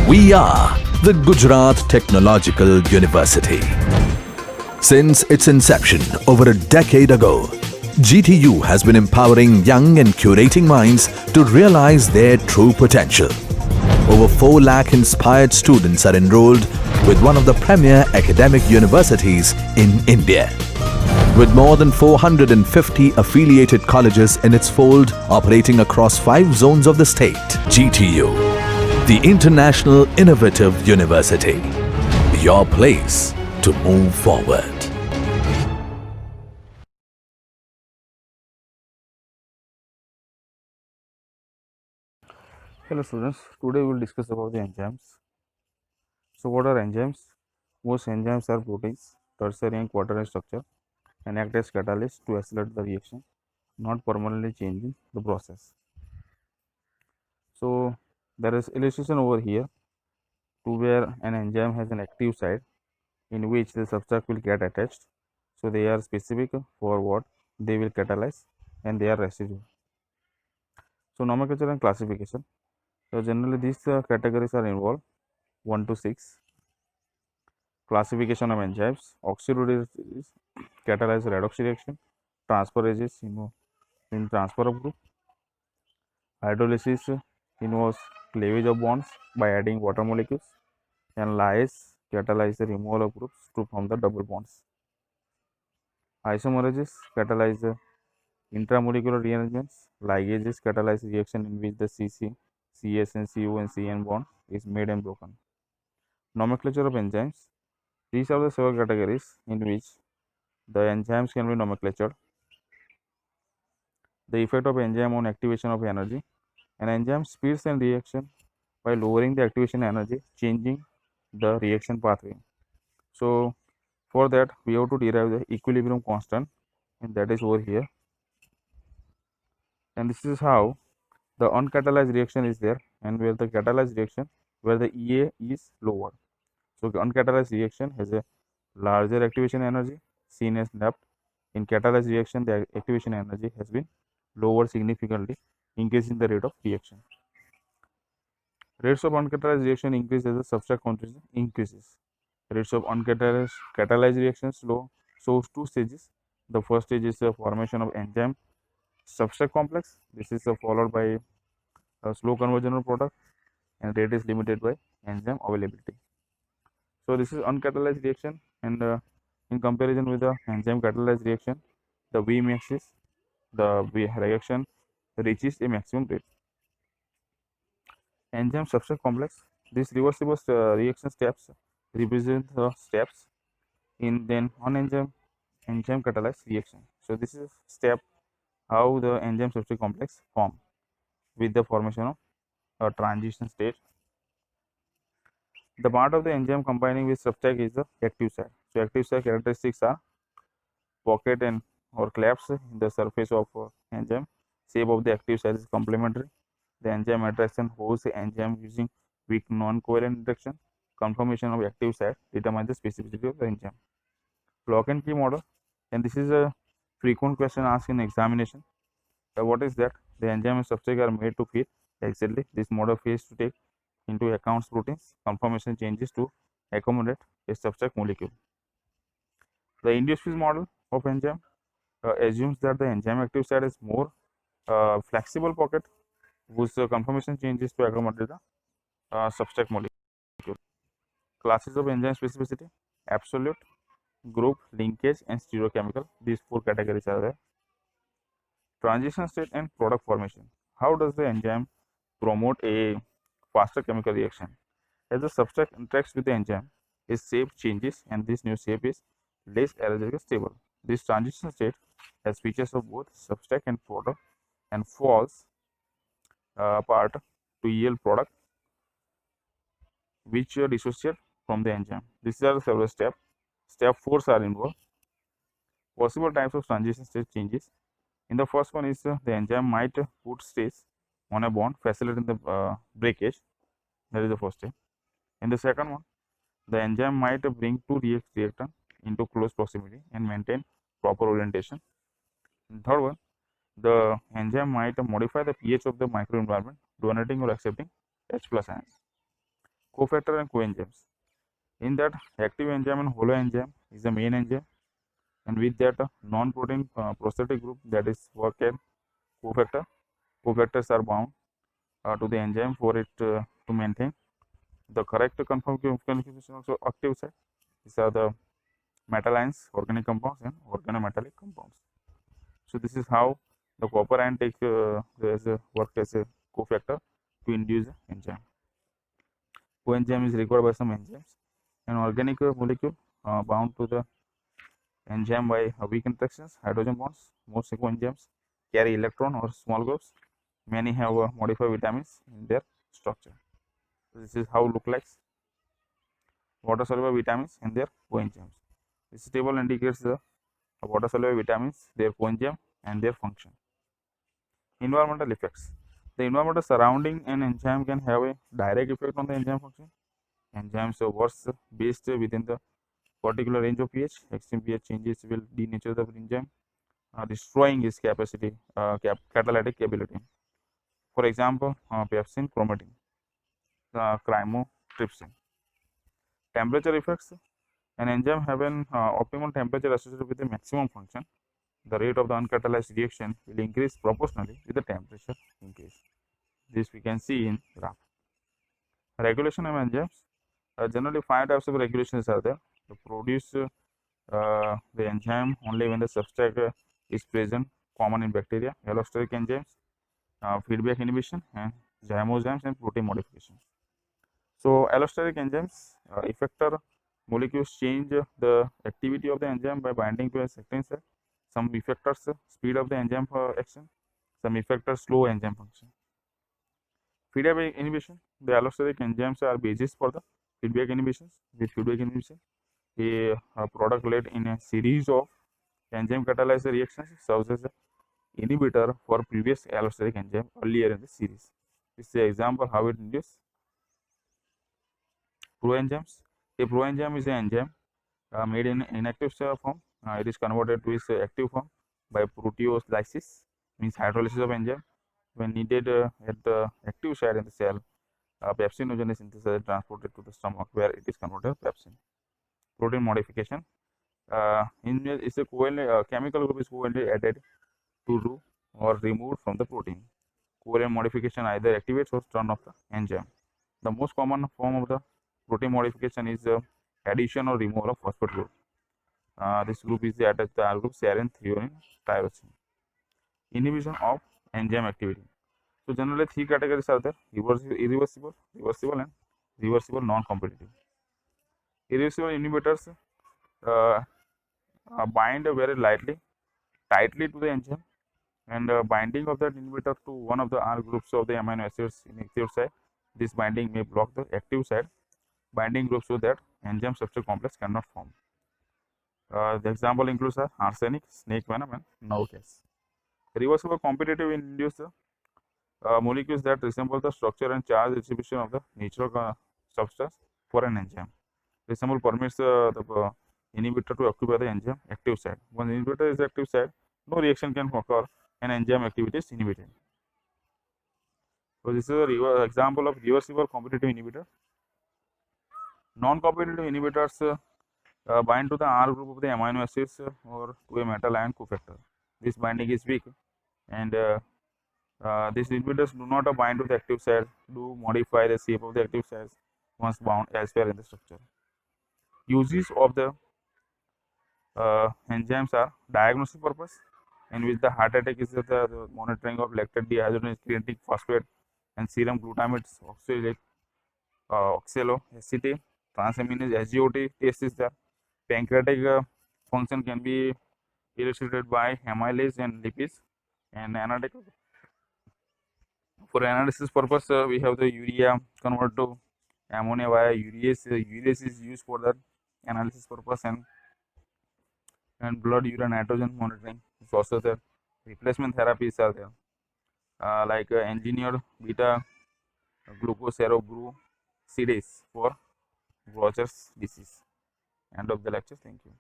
We are the Gujarat Technological University. Since its inception over a decade ago, GTU has been empowering young and curating minds to realize their true potential. Over 4 lakh inspired students are enrolled with one of the premier academic universities in India. With more than 450 affiliated colleges in its fold operating across 5 zones of the state, GTU, the International Innovative University, your place to move forward. Hello students, today we will discuss about the enzymes. So what are enzymes? Most enzymes are proteins, tertiary and quaternary structure and act as catalysts to accelerate the reaction, not permanently changing the process. So there is illustration over here to where an enzyme has an active site in which the substrate will get attached. So they are specific for what they will catalyze and they are residual. So nomenclature and classification. So generally these categories are involved 1 to 6. Classification of enzymes: oxidase catalyze redox reaction, transferases in transfer of group, hydrolysis involves cleavage of bonds by adding water molecules, and lyase catalyze the removal of groups to form the double bonds. Isomerases catalyze the intramolecular rearrangements. Ligases catalyze reaction in which the CC, CS and CO and CN bond is made and broken. Nomenclature of enzymes. These are the several categories in which the enzymes can be nomenclatured. The effect of enzyme on activation of energy. An enzyme speeds a reaction by lowering the activation energy, changing the reaction pathway. So for that we have to derive the equilibrium constant, and that is over here. And this is how the uncatalyzed reaction is there, and where the catalyzed reaction where the EA is lower. So the uncatalyzed reaction has a larger activation energy seen as left. In catalyzed reaction, the activation energy has been lowered significantly, increasing the rate of reaction. Rates of uncatalyzed reaction increase as the substrate concentration increases. Rates of uncatalyzed catalyzed reaction slow shows 2 stages. The first stage is the formation of enzyme substrate complex. This is followed by a slow conversion of product, and rate is limited by enzyme availability. So this is uncatalyzed reaction, and in comparison with the enzyme catalyzed reaction, the Vmax is the reaction reaches a maximum rate. Enzyme substrate complex. These reversible reaction steps represent the steps in then on enzyme catalyzed reaction. So this is step how the enzyme substrate complex form with the formation of a transition state. The part of the enzyme combining with substrate is the active site. So active site characteristics are pocket and or collapse in the surface of enzyme. Shape of the active site is complementary. The enzyme attraction holds the enzyme using weak non-covalent interaction. Conformation of active site determines the specificity of the enzyme. Lock and key model, and this is a frequent question asked in examination. What is that? The enzyme and substrate are made to fit exactly. This model fails to take into account proteins conformation changes to accommodate a substrate molecule. The induced model of enzyme assumes that the enzyme active site is more flexible pocket whose conformation changes to accommodate the substrate molecule. Classes of enzyme specificity: absolute, group, linkage, and stereochemical. These 4 categories are there. Transition state and product formation. How does the enzyme promote a faster chemical reaction? As the substrate interacts with the enzyme, its shape changes, and this new shape is less aerogel stable. This transition state has features of both substrate and product and falls apart to yield product which dissociate from the enzyme. These are several steps. Step 4 are involved. Possible types of transition state changes. In the first one is the enzyme might put stress on a bond, facilitating the breakage. That is the first step. In the second one, the enzyme might bring two reactants into close proximity and maintain proper orientation. In the third one, the enzyme might modify the pH of the microenvironment, donating or accepting H plus ions. cofactor and coenzymes. In that, active enzyme and holoenzyme is the main enzyme, and with that non-protein prosthetic group that is work at cofactor. Cofactors are bound to the enzyme for it to maintain the correct configuration of the active site. These are the metal ions, organic compounds, and organometallic compounds. So this is how the copper ion take work as a cofactor to induce enzyme. Coenzyme is required by some enzymes. An organic molecule bound to the enzyme by weak interactions, hydrogen bonds. Most coenzymes carry electron or small groups. Many have modified vitamins in their structure. So this is how look like water soluble vitamins and their coenzymes. This table indicates the water soluble vitamins, their coenzyme, and their function. Environmental effects. The environment surrounding an enzyme can have a direct effect on the enzyme function. Enzymes work based within the particular range of pH. Extreme pH changes will denature the enzyme, destroying its capacity, catalytic ability. For example, pepsin, chromatin, chymotrypsin. Temperature effects. An enzyme have an optimal temperature associated with the maximum function. The rate of the uncatalyzed reaction will increase proportionally with the temperature increase. This we can see in graph. Regulation of enzymes. Generally, 5 types of regulations are there. To produce the enzyme only when the substrate is present, common in bacteria. Allosteric enzymes, feedback inhibition, and zymozymes and protein modification. So, allosteric enzymes, effector molecules change the activity of the enzyme by binding to a certain site. Some effectors speed up the enzyme action. Some effectors slow enzyme function. Feedback inhibition. The allosteric enzymes are basis for the feedback inhibitions. With feedback inhibition, a product led in a series of enzyme catalyzed reactions serves as an inhibitor for previous allosteric enzyme earlier in the series. This is an example how it induces proenzymes. A proenzyme is an enzyme made in inactive form. It is converted to its active form by proteolysis, means hydrolysis of enzyme. When needed at the active site in the cell, pepsinogen is synthesized and transported to the stomach where it is converted to pepsin. Protein modification. It's a chemical group is covalently added to or removed from the protein. Covalent modification either activates or turns off the enzyme. The most common form of the protein modification is addition or removal of phosphate group. This group is attached to the R group, serine, threonine, tyrosine. Inhibition of enzyme activity. So generally 3 categories are there: irreversible, reversible, and reversible non-competitive. Irreversible inhibitors bind very tightly to the enzyme, and binding of that inhibitor to one of the R groups of the amino acids in active site. This binding may block the active site binding group so that enzyme substrate complex cannot form. The example includes arsenic, snake venom, and nerve gas. Reversible competitive induce molecules that resemble the structure and charge distribution of the natural substance for an enzyme. Resemble permits the inhibitor to occupy the enzyme active site. When the inhibitor is active site, no reaction can occur and enzyme activity is inhibited. So this is a example of reversible competitive inhibitor. Non-competitive inhibitors bind to the R group of the amino acids or to a metal ion cofactor. This binding is weak, and these inhibitors do not bind to the active site, do modify the shape of the active sites once bound elsewhere in the structure. Uses of the enzymes are diagnostic purpose, in which the heart attack is the monitoring of lactate dehydrogenase creatine phosphate and serum glutamates oxaloacetate, transaminase SGOT test is there. Pancreatic function can be illustrated by amylase and lipids, and analytical. For analysis purpose, we have the urea convert to ammonia via urease. Urease is used for that analysis purpose, and blood urea nitrogen monitoring is also there. Replacement therapies are there, like engineered beta glucocerebrosidase for Gaucher's disease. End of the lecture. Thank you.